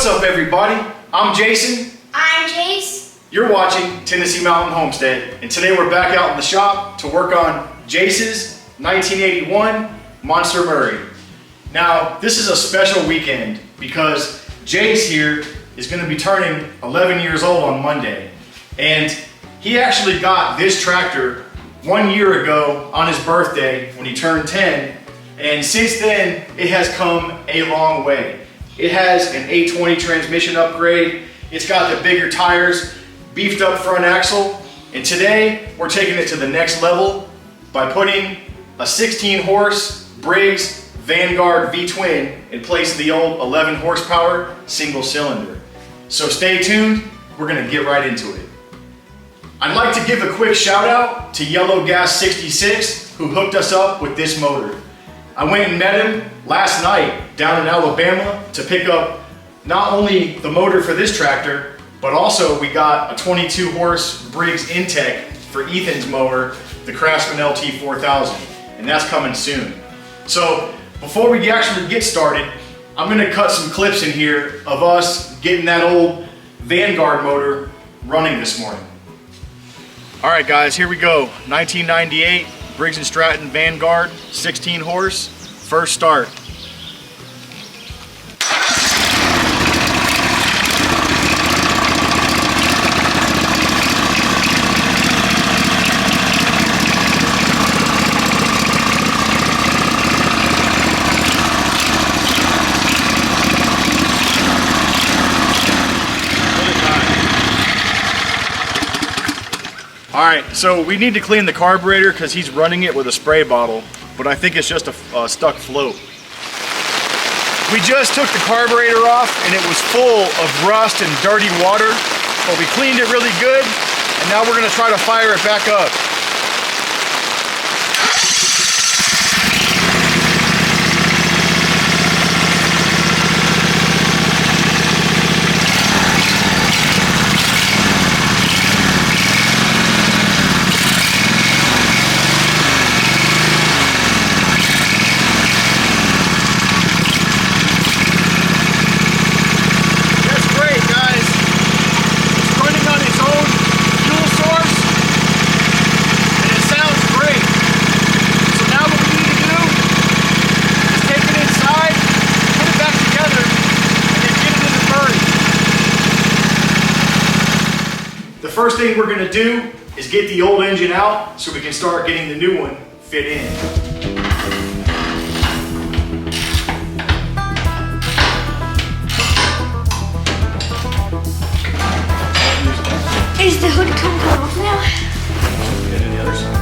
What's up, everybody? I'm Jason. I'm Jase. You're watching Tennessee Mountain Homestead, and today we're back out in the shop to work on Jase's 1981 Monster Murray. Now, this is a special weekend because Jase here is going to be turning 11 years old on Monday, and he actually got this tractor 1 year ago on his birthday when he turned 10, and since then it has come a long way. It has an 820 transmission upgrade, it's got the bigger tires, beefed up front axle, and today we're taking it to the next level by putting a 16 horse Briggs Vanguard V-Twin in place of the old 11 horsepower single cylinder. So stay tuned, we're gonna get right into it. I'd like to give a quick shout out to Yellow Gas 66 who hooked us up with this motor. I went and met him last night down in Alabama to pick up not only the motor for this tractor, but also we got a 22 horse Briggs Intech for Ethan's mower, the Craftsman LT 4000, and that's coming soon. So before we actually get started, I'm gonna cut some clips in here of us getting that old Vanguard motor running this morning. All right guys, here we go. 1998 Briggs & Stratton Vanguard, 16 horse, first start. All right, so we need to clean the carburetor because he's running it with a spray bottle, but I think it's just a stuck float. We just took the carburetor off and it was full of rust and dirty water, but we cleaned it really good, and now we're gonna try to fire it back up. The first thing we're going to do is get the old engine out so we can start getting the new one fit in. Is the hood coming off now? Get to the other side.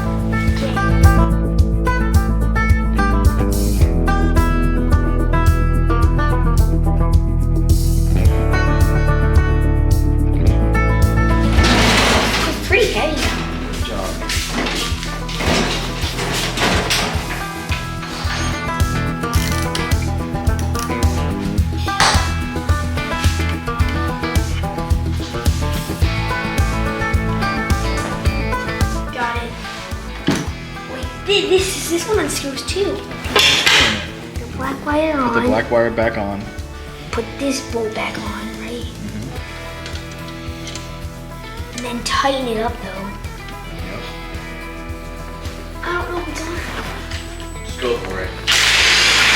Pretty heavy. Good job. Got it. Wait, this one unscrews too. The black wire on. Put the black wire back on. Put this bolt back on, right? And then tighten it up though. Yep. I don't know if it's on. Just go for it.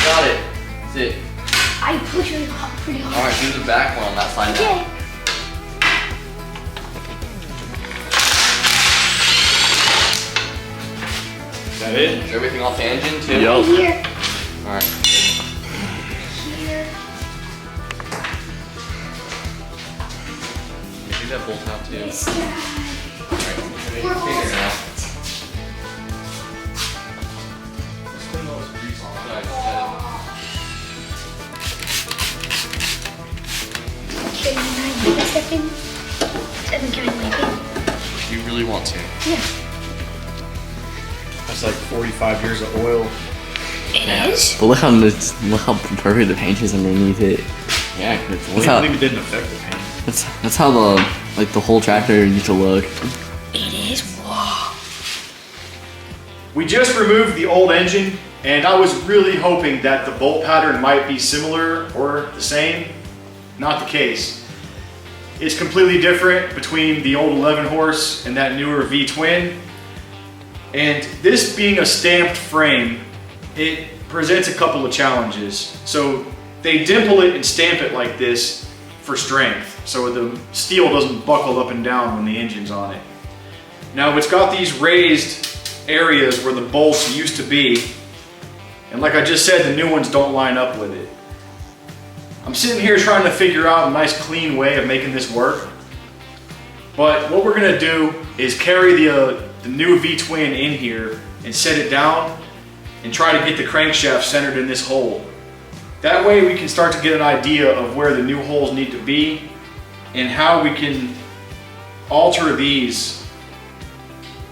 Got it. That's it. I push it pretty hard. Alright, do the back one on that side now. Okay. Is that it? Is everything off the engine too? Yep. Here. Alright. Here. Do that bolt out too. This guy. Alright, clean it now. Let's clean all this grease off. Can I make a second? Can I make it? You really want to? Yeah. That's like 45 years of oil. It is? But look how perfect the paint is underneath it. Yeah, cause Well, I believe it didn't affect the paint. That's how the whole tractor used to look. It is? Whoa. We just removed the old engine, and I was really hoping that the bolt pattern might be similar or the same, not the case. It's completely different between the old 11 horse and that newer V-Twin. And this being a stamped frame, it presents a couple of challenges. So they dimple it and stamp it like this for strength, so the steel doesn't buckle up and down when the engine's on it. Now it's got these raised areas where the bolts used to be, and like I just said, the new ones don't line up with it. I'm sitting here trying to figure out a nice clean way of making this work, but what we're gonna do is carry the new V-Twin in here and set it down and try to get the crankshaft centered in this hole. That way we can start to get an idea of where the new holes need to be and how we can alter these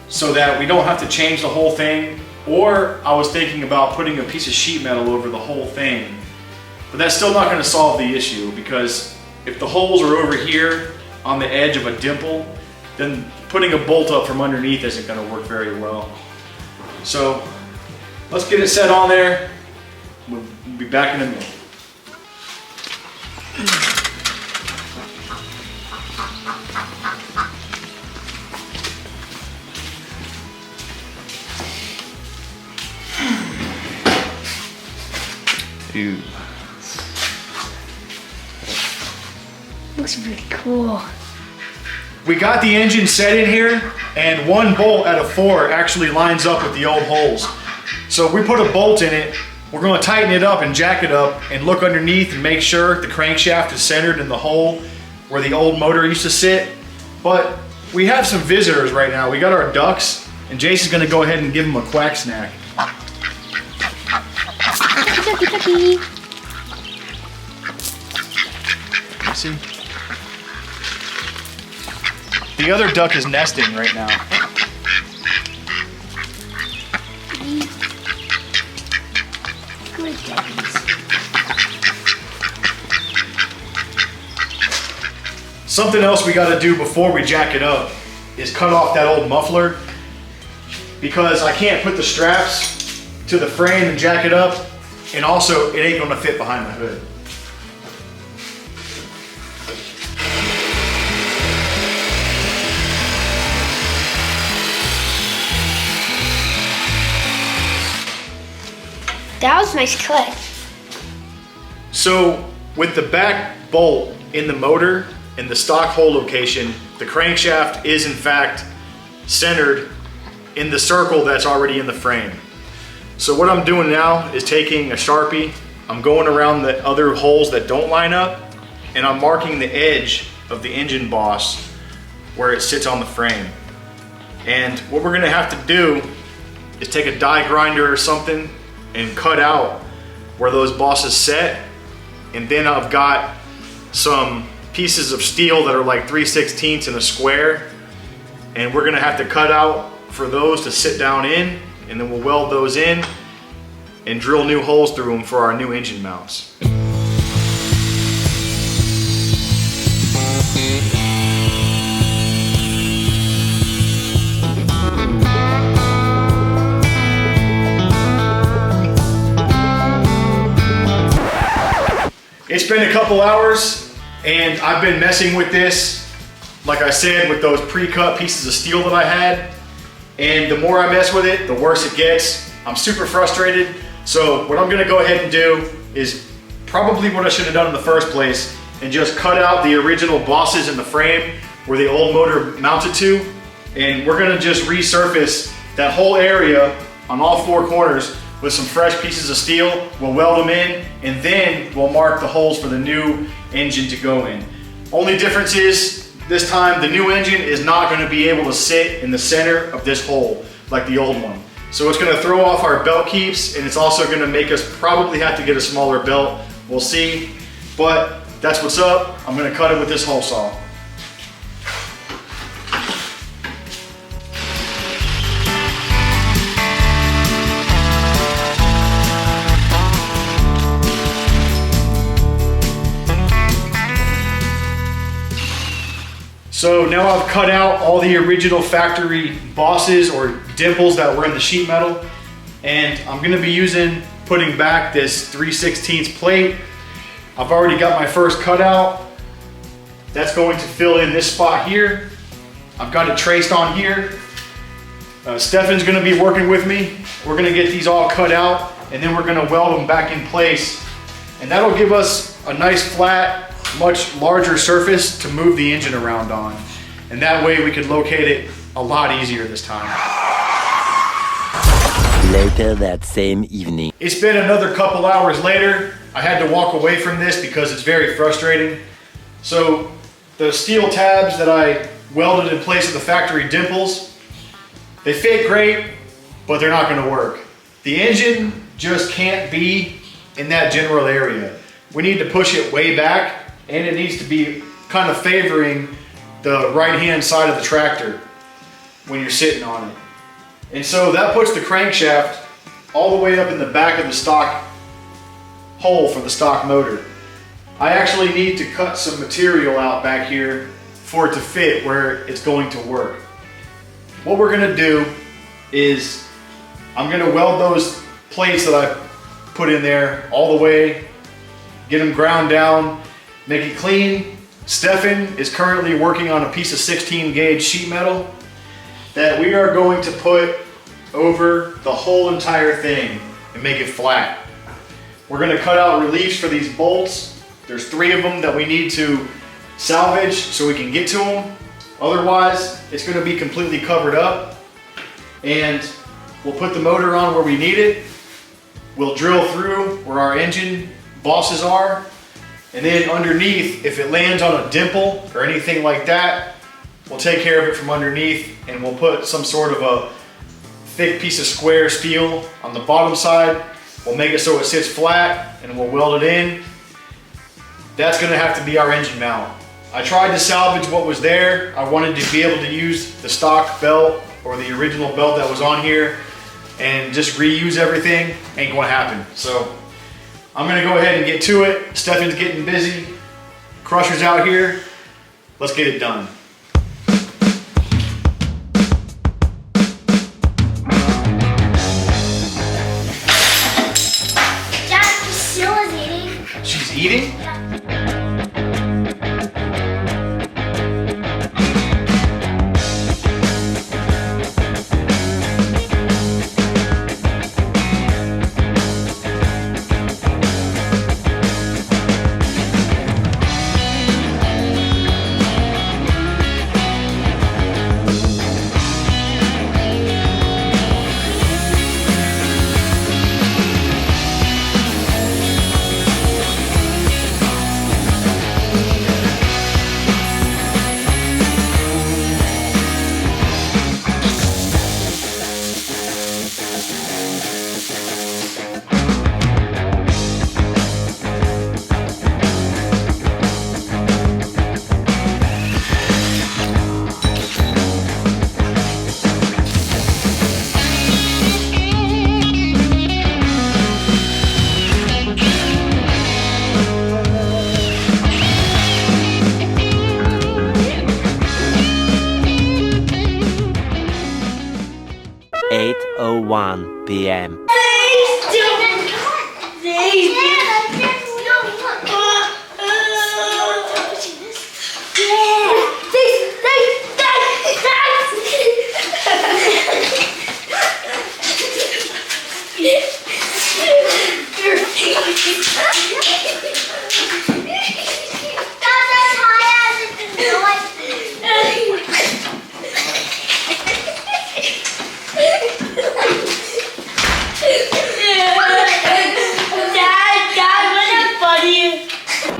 so that we don't have to change the whole thing. Or I was thinking about putting a piece of sheet metal over the whole thing. But that's still not going to solve the issue, because if the holes are over here on the edge of a dimple, then putting a bolt up from underneath isn't going to work very well. So let's get it set on there. We'll be back in a minute. Dude. Looks really cool. We got the engine set in here, and one bolt out of 4 actually lines up with the old holes. So if we put a bolt in it, we're going to tighten it up and jack it up and look underneath and make sure the crankshaft is centered in the hole where the old motor used to sit. But we have some visitors right now. We got our ducks, and Jase is going to go ahead and give them a quack snack. Ducky, ducky. See? The other duck is nesting right now. Good duckies. Something else we got to do before we jack it up is cut off that old muffler, because I can't put the straps to the frame and jack it up, and also it ain't going to fit behind the hood. That was a nice cut. So with the back bolt in the motor and the stock hole location, the crankshaft is in fact centered in the circle that's already in the frame. So what I'm doing now is taking a Sharpie, I'm going around the other holes that don't line up, and I'm marking the edge of the engine boss where it sits on the frame. And what we're gonna have to do is take a die grinder or something and cut out where those bosses set. And then I've got some pieces of steel that are like 3/16 in a square, and we're gonna have to cut out for those to sit down in, and then we'll weld those in and drill new holes through them for our new engine mounts. It's been a couple hours, and I've been messing with this, like I said, with those pre-cut pieces of steel that I had. And the more I mess with it, the worse it gets. I'm super frustrated. So what I'm gonna go ahead and do is probably what I should have done in the first place, and just cut out the original bosses in the frame where the old motor mounted to. And we're gonna just resurface that whole area on all 4 corners with some fresh pieces of steel. We'll weld them in, and then we'll mark the holes for the new engine to go in. Only difference is, this time the new engine is not gonna be able to sit in the center of this hole like the old one. So it's gonna throw off our belt keeps, and it's also gonna make us probably have to get a smaller belt. We'll see, but that's what's up. I'm gonna cut it with this hole saw. So now I've cut out all the original factory bosses or dimples that were in the sheet metal, and I'm gonna be putting back this 3/16 plate I've already got my first cutout. That's going to fill in this spot here. I've got it traced on here. Stefan's gonna be working with me. We're gonna get these all cut out and then we're gonna weld them back in place. And that'll give us a nice flat, much larger surface to move the engine around on. And that way we can locate it a lot easier this time. Later that same evening. It's been another couple hours later. I had to walk away from this because it's very frustrating. So the steel tabs that I welded in place of the factory dimples, they fit great, but they're not gonna work. The engine just can't be in that general area. We need to push it way back and it needs to be kind of favoring the right-hand side of the tractor when you're sitting on it. And so that puts the crankshaft all the way up in the back of the stock hole for the stock motor. I actually need to cut some material out back here for it to fit where it's going to work. What we're gonna do is I'm gonna weld those plates that I put in there all the way, get them ground down, make it clean. Stefan is currently working on a piece of 16 gauge sheet metal that we are going to put over the whole entire thing and make it flat. We're gonna cut out reliefs for these bolts. There's 3 of them that we need to salvage so we can get to them. Otherwise, it's gonna be completely covered up. And we'll put the motor on where we need it. We'll drill through where our engine bosses are. And then underneath, if it lands on a dimple or anything like that, we'll take care of it from underneath and we'll put some sort of a thick piece of square steel on the bottom side. We'll make it so it sits flat and we'll weld it in. That's gonna have to be our engine mount. I tried to salvage what was there. I wanted to be able to use the stock belt or the original belt that was on here and just reuse everything. Ain't gonna happen. So I'm gonna go ahead and get to it. Stefan's getting busy. Crusher's out here. Let's get it done. Dad, Priscilla's eating. She's eating? PM.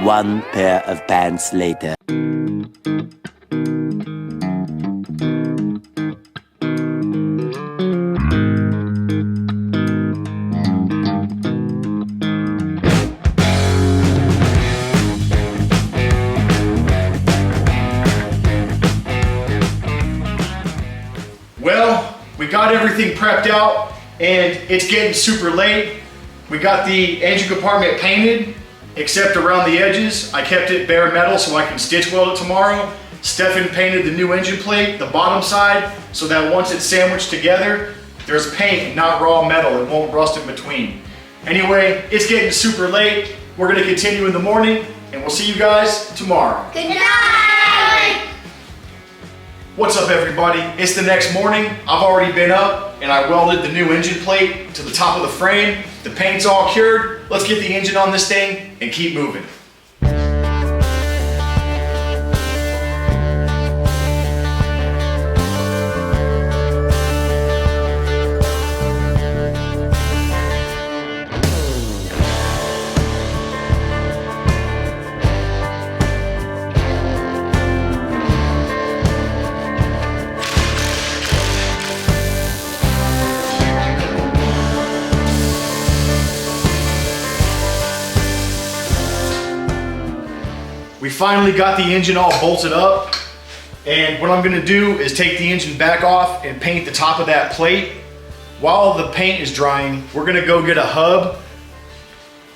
One pair of pants later. Well, we got everything prepped out and it's getting super late. We got the engine compartment painted, except around the edges. I kept it bare metal so I can stitch weld it tomorrow. Stefan painted the new engine plate, the bottom side, so that once it's sandwiched together, there's paint, not raw metal. It won't rust in between. Anyway, it's getting super late. We're gonna continue in the morning, and we'll see you guys tomorrow. Good night! What's up, everybody? It's the next morning. I've already been up and I welded the new engine plate to the top of the frame. The paint's all cured. Let's get the engine on this thing and keep moving. We finally got the engine all bolted up, and what I'm gonna do is take the engine back off and paint the top of that plate. While the paint is drying, we're gonna go get a hub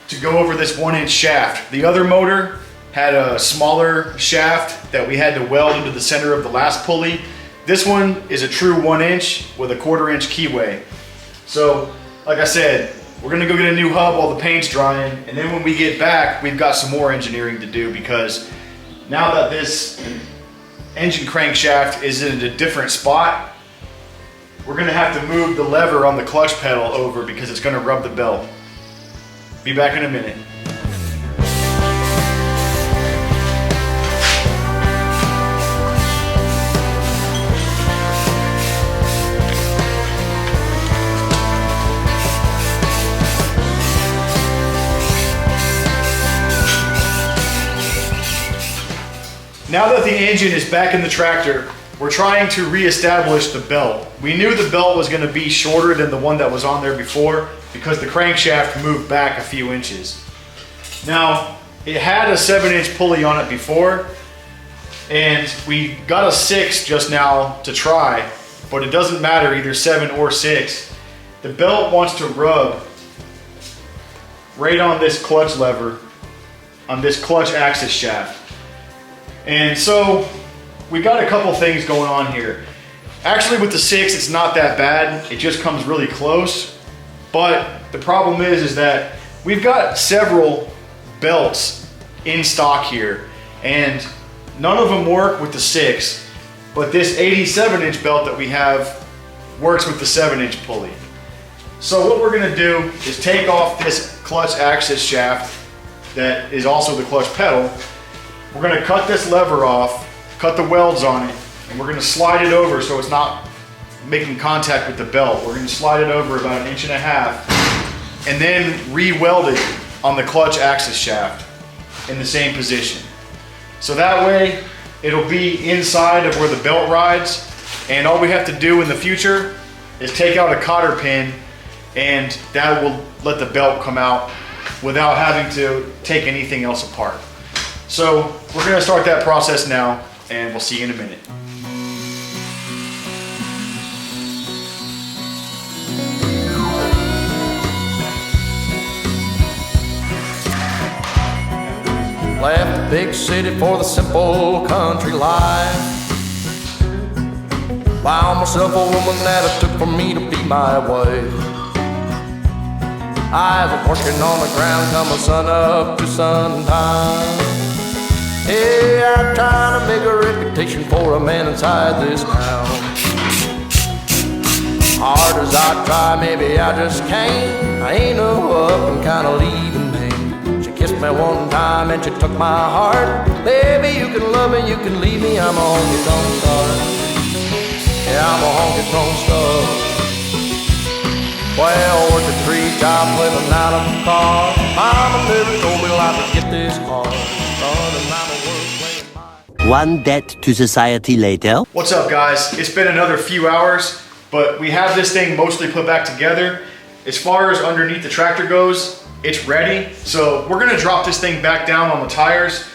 to go over this 1-inch shaft. The other motor had a smaller shaft that we had to weld into the center of the last pulley. This one is a true 1-inch with a 1/4-inch keyway. So, like I said, we're gonna go get a new hub while the paint's drying, and then when we get back, we've got some more engineering to do, because now that this engine crankshaft is in a different spot, we're gonna have to move the lever on the clutch pedal over because it's gonna rub the belt. Be back in a minute. Now that the engine is back in the tractor, we're trying to reestablish the belt. We knew the belt was going to be shorter than the one that was on there before because the crankshaft moved back a few inches. Now, it had a 7-inch pulley on it before, and we got a 6 just now to try, but it doesn't matter, either 7 or 6. The belt wants to rub right on this clutch lever, on this clutch axis shaft. And so we got a couple things going on here. Actually, with the 6, it's not that bad. It just comes really close. But the problem is that we've got several belts in stock here, and none of them work with the 6. But this 87-inch belt that we have works with the 7-inch pulley. So what we're gonna do is take off this clutch axis shaft that is also the clutch pedal. We're gonna cut this lever off, cut the welds on it, and we're gonna slide it over so it's not making contact with the belt. We're gonna slide it over about 1.5 inches and then re-weld it on the clutch axis shaft in the same position. So that way, it'll be inside of where the belt rides, and all we have to do in the future is take out a cotter pin, and that will let the belt come out without having to take anything else apart. So we're gonna start that process now, and we'll see you in a minute. Left the big city for the simple country life. Found myself a woman that it took for me to be my wife. I was working on the ground coming sun up to sundown. Hey, I'm trying to make a reputation for a man inside this town. Hard as I try, maybe I just can't. I ain't no up and kinda leaving me. She kissed me one time and she took my heart. Baby, you can love me, you can leave me. I'm a honky-tonk star. Yeah, I'm a honky-tonk star. Well, working 3 jobs, living out of a car. Mama never told me life would get this hard. One debt to society later. What's up, guys? It's been another few hours, but we have this thing mostly put back together. As far as underneath the tractor goes, it's ready. So we're gonna drop this thing back down on the tires,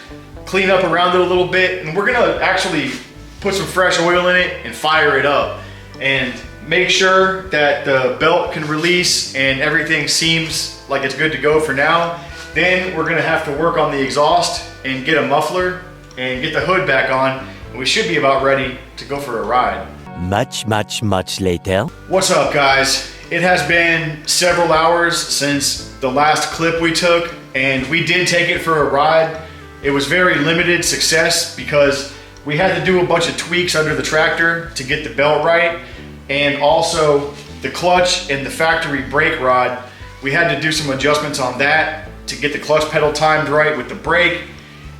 clean up around it a little bit, and we're gonna actually put some fresh oil in it and fire it up and make sure that the belt can release and everything seems like it's good to go for now. Then we're gonna have to work on the exhaust and get a muffler and get the hood back on, and we should be about ready to go for a ride. Much later. What's up, guys? It has been several hours since the last clip we took, and we did take it for a ride. It was very limited success because we had to do a bunch of tweaks under the tractor to get the belt right, and also the clutch and the factory brake rod. We had to do some adjustments on that to get the clutch pedal timed right with the brake,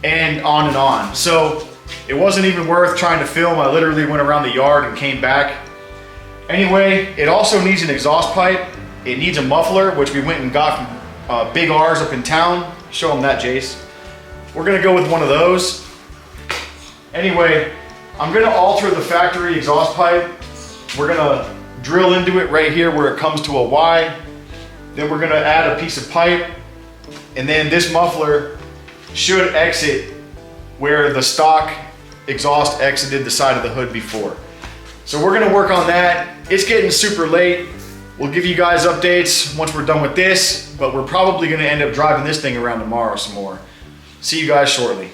and on and on. So it wasn't even worth trying to film. I literally went around the yard and came back. Anyway, it also needs an exhaust pipe. It needs a muffler, which we went and got from Big R's up in town. Show them that, Jase. We're gonna go with one of those. Anyway, I'm gonna alter the factory exhaust pipe. We're gonna drill into it right here where it comes to a Y. Then we're gonna add a piece of pipe, and then this muffler should exit where the stock exhaust exited the side of the hood before. So we're gonna work on that. It's getting super late. We'll give you guys updates once we're done with this, but we're probably gonna end up driving this thing around tomorrow some more. See you guys shortly.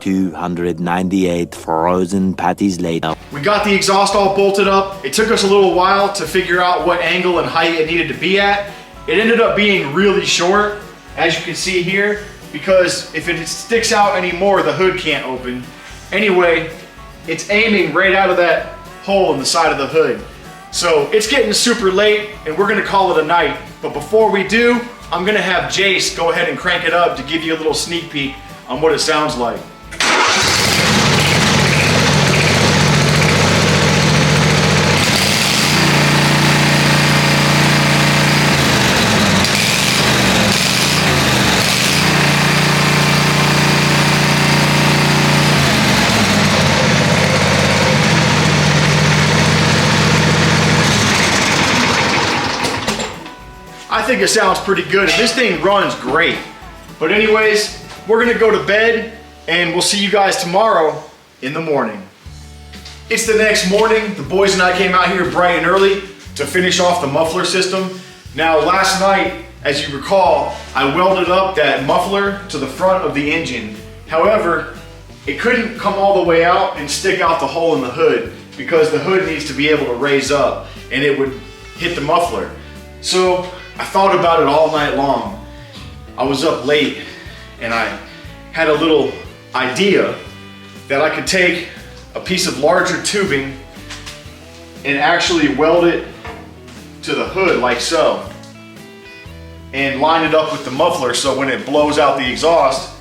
$298 frozen patties later. We got the exhaust all bolted up. It took us a little while to figure out what angle and height it needed to be at. It ended up being really short, as you can see here, because if it sticks out anymore, the hood can't open. Anyway, it's aiming right out of that hole in the side of the hood. So it's getting super late and we're gonna call it a night. But before we do, I'm gonna have Jase go ahead and crank it up to give you a little sneak peek on what it sounds like. I think it sounds pretty good, and this thing runs great. But anyways, we're gonna go to bed, and we'll see you guys tomorrow in the morning. It's the next morning. The boys and I came out here bright and early to finish off the muffler system. Now, last night, as you recall, I welded up that muffler to the front of the engine. However, it couldn't come all the way out and stick out the hole in the hood because the hood needs to be able to raise up and it would hit the muffler. So I thought about it all night long. I was up late and I had a little idea that I could take a piece of larger tubing and actually weld it to the hood like so and line it up with the muffler so when it blows out the exhaust,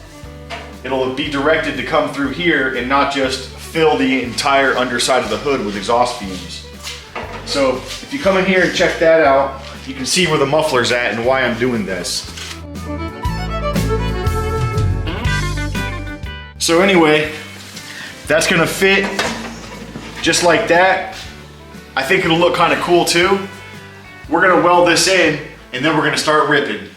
it'll be directed to come through here and not just fill the entire underside of the hood with exhaust fumes. So if you come in here and check that out, you can see where the muffler's at and why I'm doing this. So anyway, that's gonna fit just like that. I think it'll look kind of cool too. We're gonna weld this in and then we're gonna start ripping.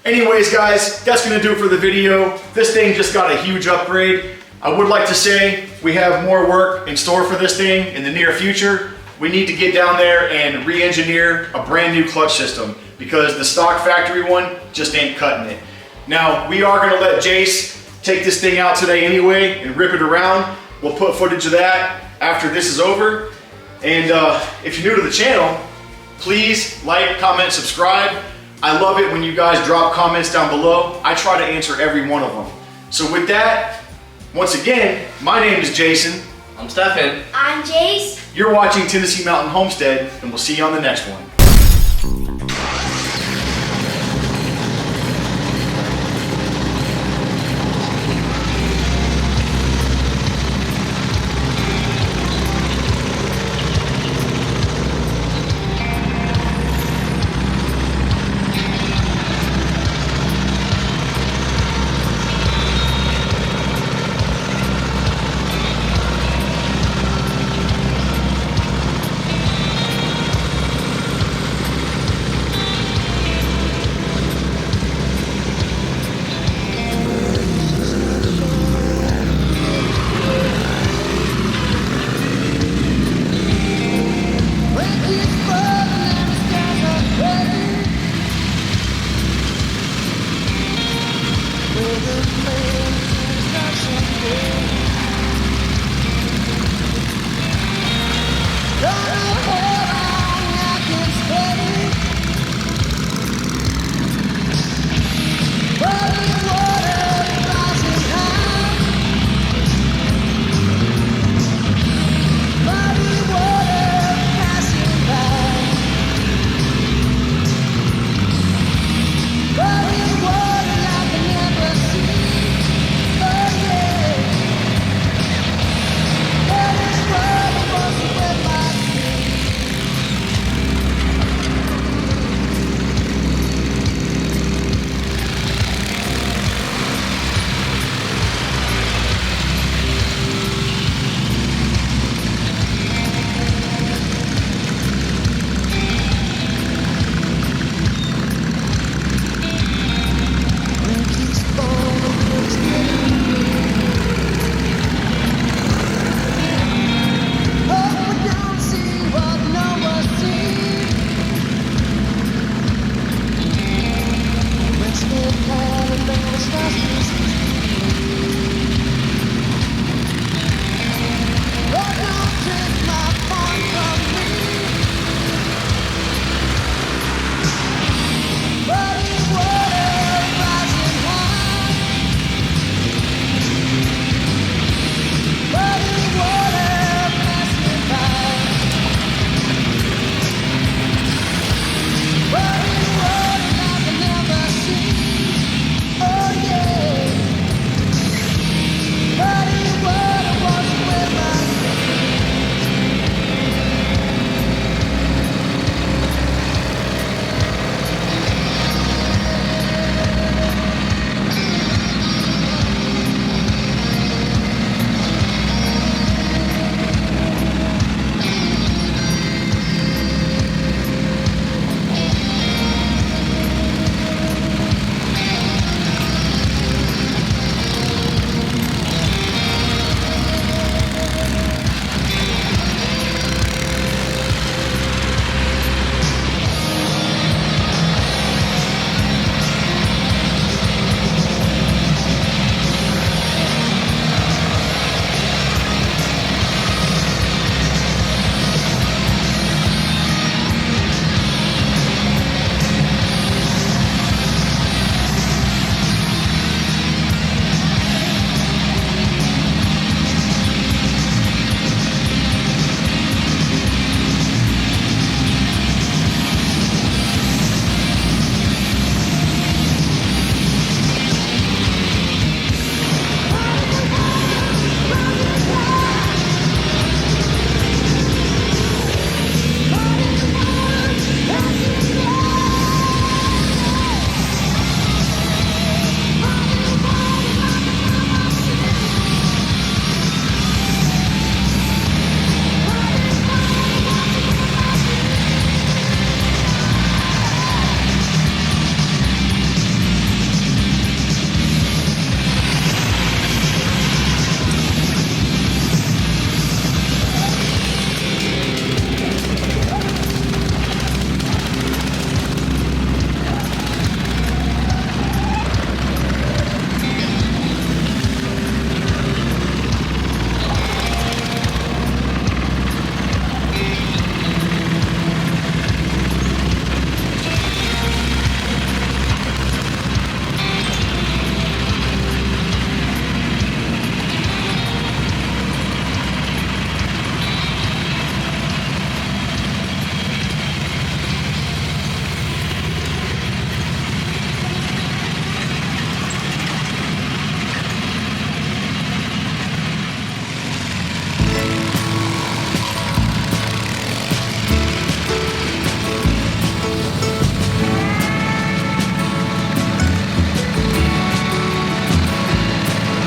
Anyways guys, that's gonna do it for the video. This thing just got a huge upgrade. I would like to say we have more work in store for this thing in the near future. We need to get down there and re-engineer a brand new clutch system because the stock factory one just ain't cutting it. Now, we are gonna let Jase take this thing out today anyway and rip it around. We'll put footage of that after this is over. And if you're new to the channel, please like, comment, subscribe. I love it when you guys drop comments down below. I try to answer every one of them. So with that, once again, my name is Jason. I'm Stefan. I'm Jase. You're watching Tennessee Mountain Homestead, and we'll see you on the next one.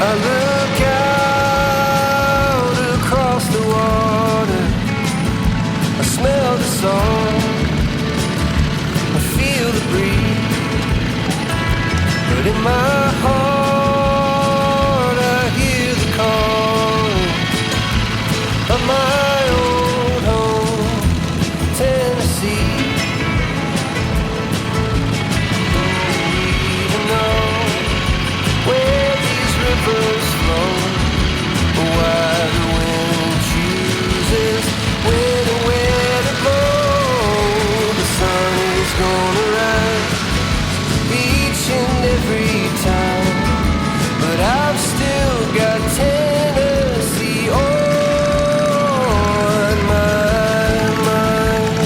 I look out across the water, I smell the song, I feel the breeze, but in my heart I hear the calling of my old home, Tennessee. Even though where rivers flow, why the wind chooses when and where to blow. The sun is gonna rise each and every time, but I've still got Tennessee on my mind.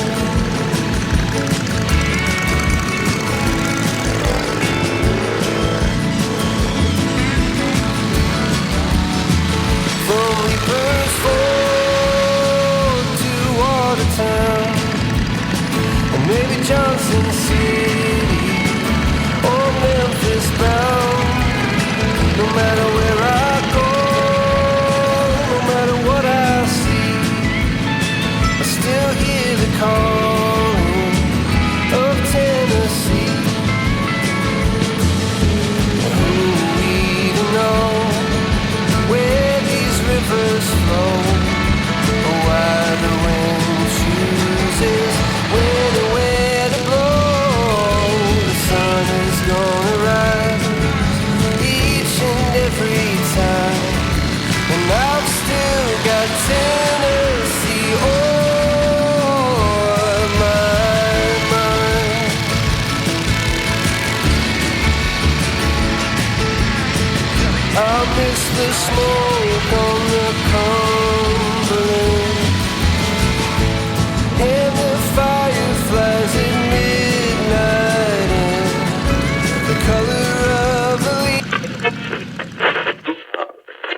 From Reaper's Ford to Watertown, and maybe Johnson City or Memphis bound. No matter where I go, no matter what I see, I still hear the calling of Tennessee. And who even know where these rivers flow, or why the wind chooses when and where to blow. The sun is gonna rise each and every time, and I've still got Tennessee on my mind. I miss the smoke on the corner